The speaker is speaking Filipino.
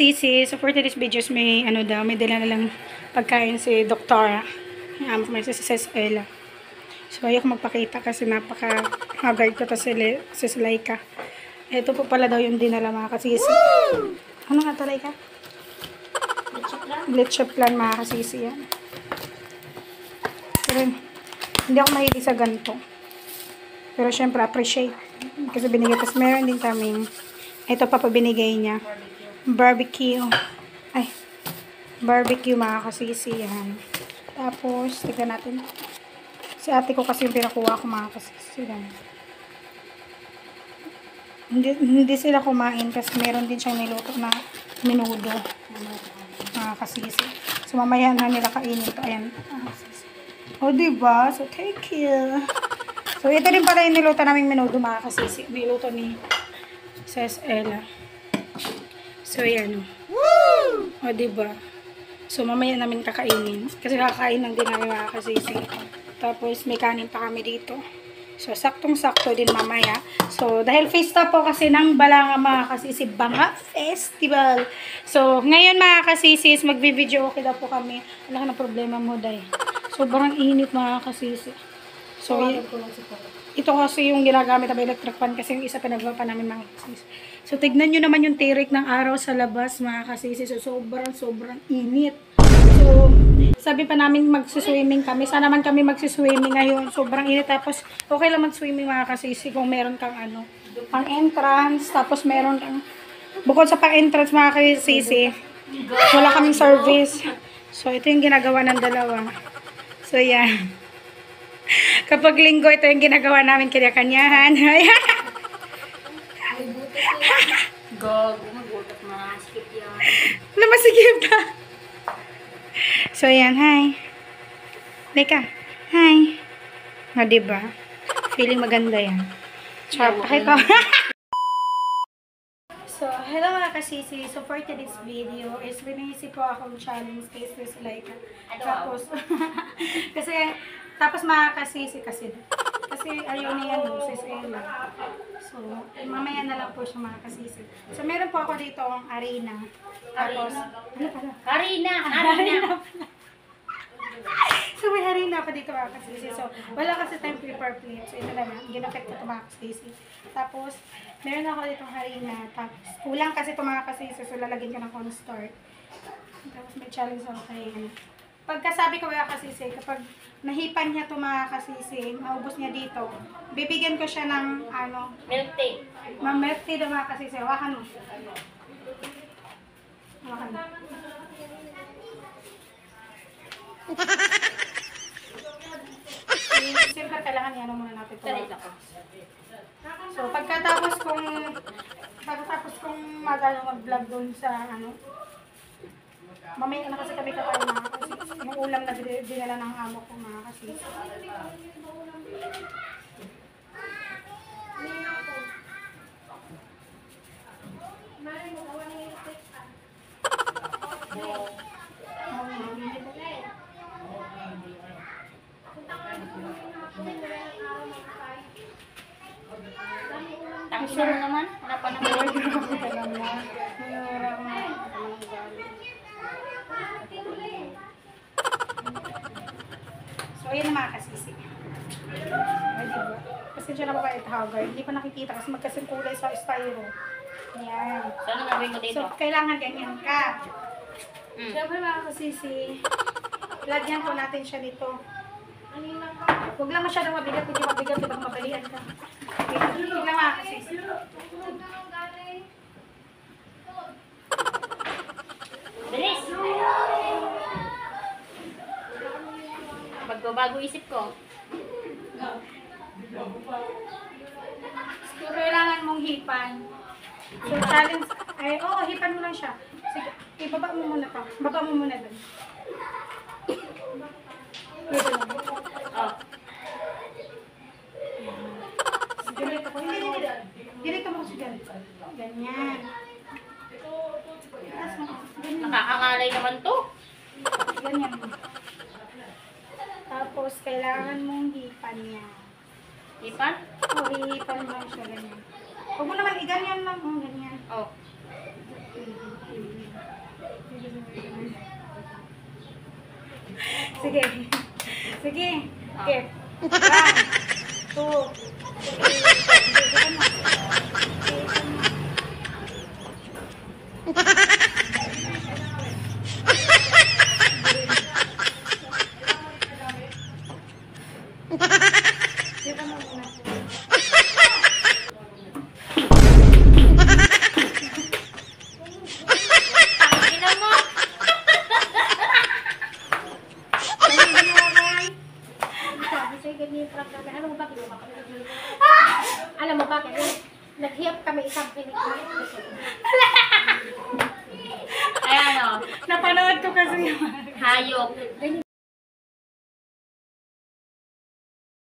kasisi, so for today's videos may ano daw, may dala na lang pagkain si Doktora. Yung amo ko si Sis Ella. So ayoko magpakita kasi napaka-haggard ko to si Laika. Ito po pala daw yung dinala mga kasisi. Ano nga to, Laika? Leche plan mga kasisi yan. Pero hindi ako mahilig sa ganito. Pero syempre appreciate. Kasi binigay. Tapos meron din kaming, ito pa binigay niya. Barbecue. Ay. Barbecue mga kasisi yan. Tapos, tignan natin. Si ate ko kasi yung pinakuha ko mga kasisi yan. Hindi sila kumain kasi meron din siyang niluto na menudo. Mga kasisi. So, mamaya na nila kainin ito. Ayan. O, diba? So, take you. So, ito din pala yung niluto naming menudo mga kasisi. Niluto ni Sis Ella. So, yan. O, diba? So, mamaya namin kakainin. Kasi kakain lang din namin mga kasisi. Tapos, may kanin pa kami dito. So, saktong-sakto din mamaya. So, dahil fiesta po kasi ng Balanga mga kasisi, Banga Festival. So, ngayon mga kasisis, magbi-video okay daw po kami. Wala ka na problema mo, Day. Sobrang init mga kasisi. So, ito kasi yung ginagamit na electric fan kasi yung isa pinagawa pa namin mga kasisi. So, tignan nyo naman yung tirik ng araw sa labas mga kasisi. So, sobrang init. So, sabi pa namin magsiswimming kami. Sana naman kami magsiswimming ngayon. Sobrang init. Tapos, okay lang mag-swimming mga kasisi kung meron kang ano, pang entrance. Tapos, meron kang, bukod sa pang entrance mga kasisi, wala kaming service. So, ito yung ginagawa ng dalawa. So, yan. Kapag linggo, ito yung ginagawa namin kanya-kanyahan. Gago, magulat mga skip yan. Namasigip na. So, ayan. Hi. Leka. Hi. O, diba? Feeling maganda yan. Chop. Pakita. So, hello mga kasisi. So, for today's video is biniisip po akong challenge kay Sis Laika. Tapos, tapos mga kasisi kasi ayaw niya yung Sis Ella. So, mamaya na lang po siya mga kasisi. So, meron po ako dito ang arena. Tapos, ano pala? Harina! So, may harina pa dito mga kasisi. So, wala kasi tayong prepare plate. So, ito na lang. Ginapit ko ito mga kasisi. Tapos, meron ako dito harina. Tapos, kulang kasi ito mga kasisi. So, lalagyan ko ng cornstarch. Tapos, may challenge ako kay pagkasabi ko mga kasisi, kapag nahipan niya ito mga kasisi, maubos niya dito, bibigyan ko siya ng ano, Milk tea. milk tea daw mga kasisi. Hawakan mo. Hawakan mo. Siyempre, kailangan yan muna natin ito. So, pagkatapos kong mag-vlog doon sa ano, mamaya na kasi kami kakain mga kasisi. Yung ulam na dinala ng amo ko mga kasisi. Tangina mo naman. Wala pa naman. So, ayan na mga kasisi. Ay, diba? Pasensya na pa kayo haggard. Hindi pa nakikita kasi magkasing kulay sa styro. Yan. So, ano gagawin ko dito? So, kailangan ganyan ka. Siyempre mga kasisi, lagyan po natin siya dito. Huwag lang masyadong mabigat. Kung mabigat, diba mabalian ka. Okay, huwag lang mga kasisi. Bilis! Bagbago isip ko. So, kailangan mong hipan. So, challenge, ay, oo, hipan mo lang siya. Sige, ibaba mo muna pa. Baba mo muna doon. Dito lang. Oh. Ganito ko. Hindi. Ganito mo kasi ganito. Ganyan. Ganyan. Nakakangalay naman to. Ganyan. Tapos, kailangan mong hipan niya. Ipan? O, hihipan mo lang siya ganyan. Huwag mo naman, ganyan lang. Ganyan. Oh. Sige. Sige. Okay. 1, 2, Ina mo. Sabi sa'yo, ganyan yung prank namin. Alam mo bakit? Alam mo bakit? Naghiyap kami isang pinik na. Ay ano, Napanood ko kasi yun. hayop. Ganyan